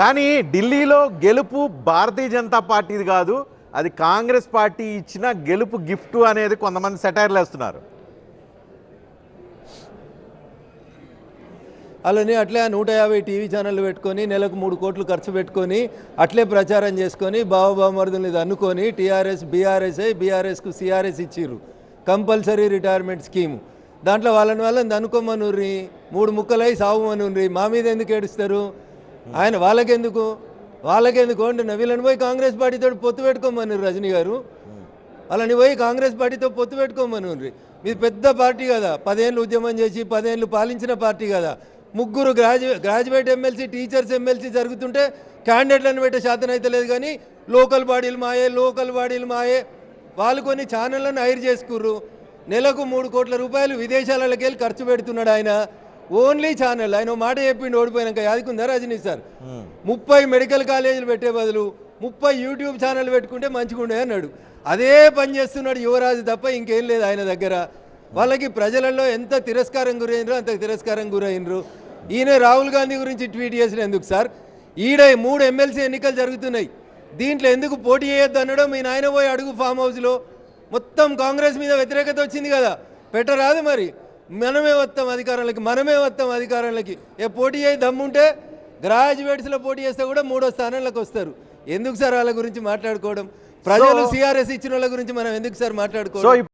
కానీ ఢిల్లీలో గెలుపు భారతీయ జనతా పార్టీది కాదు, అది కాంగ్రెస్ పార్టీ ఇచ్చిన గెలుపు గిఫ్ట్ అనేది కొంతమంది సెటైర్లు వేస్తున్నారు. అలానే అట్లే 150 టీవీ ఛానళ్ళు పెట్టుకొని నెలకు 3 కోట్లు ఖర్చు పెట్టుకొని అట్లే ప్రచారం చేసుకొని బావబామర్దుల్ని అనుకొని టీఆర్ఎస్ బీఆర్ఎస్కు సిఆర్ఎస్ ఇచ్చిర్రు, కంపల్సరీ రిటైర్మెంట్ స్కీము. దాంట్లో వాళ్ళని అనుకోమనుర్రి, 3 ముక్కలై సావుమనుర్రి. మా మీద ఎందుకు ఏడుస్తారు? ఆయన వాళ్ళకెందుకు అంటున్నా. వీళ్ళని పోయి కాంగ్రెస్ పార్టీతో పొత్తు పెట్టుకోమని రజనీ గారు, వాళ్ళని పోయి కాంగ్రెస్ పార్టీతో పొత్తు పెట్టుకోమని. మీరు పెద్ద పార్టీ కదా, 10 ఏళ్ళు ఉద్యమం చేసి 10 ఏళ్ళు పాలించిన పార్టీ కదా. 3 గ్రాడ్యుయేట్ ఎమ్మెల్సీ, టీచర్స్ ఎమ్మెల్సీ జరుగుతుంటే క్యాండిడేట్లను పెట్టే శాతం అయితే లేదు. కానీ లోకల్ బాడీలు మాయే. వాళ్ళు కొన్ని ఛానళ్ళను హైర్ చేసుకుర్రు. నెలకు 3 కోట్ల రూపాయలు విదేశాలకి వెళ్ళి ఖర్చు పెడుతున్నాడు ఆయన. Only channel. ఆయన మాట చెప్పిండు ఓడిపోయినాక, యాదికుందా రజనీ సార్? 30 మెడికల్ కాలేజీలు పెట్టే బదులు 30 యూట్యూబ్ ఛానల్ పెట్టుకుంటే మంచిగుండే అన్నాడు. అదే పని చేస్తున్నాడు యువరాజు తప్ప ఇంకేం లేదు ఆయన దగ్గర. వాళ్ళకి ప్రజలలో ఎంత తిరస్కారం గురైనరు అంత తిరస్కారం గురైనరు. ఈయన రాహుల్ గాంధీ గురించి ట్వీట్ చేసిన ఎందుకు సార్? ఈడ 3 ఎమ్మెల్సీ ఎన్నికలు జరుగుతున్నాయి, దీంట్లో ఎందుకు పోటీ చేయొద్దు అన్నాడో మీ నాయన పోయి అడుగు ఫామ్ హౌస్లో. మొత్తం కాంగ్రెస్ మీద వ్యతిరేకత వచ్చింది కదా, పెట్టరాదు మరి. మనమే వస్తాం అధికారంలోకి. పోటీ చేయి దమ్ముంటే గ్రాడ్యుయేట్స్లో పోటీ చేస్తే కూడా 3వ స్థానంలోకి వస్తారు. ఎందుకు సార్ వాళ్ళ గురించి మాట్లాడుకోవడం? ప్రజలు సిఆర్ఎస్ ఇచ్చిన వాళ్ళ గురించి మనం ఎందుకు సార్ మాట్లాడుకోవడం?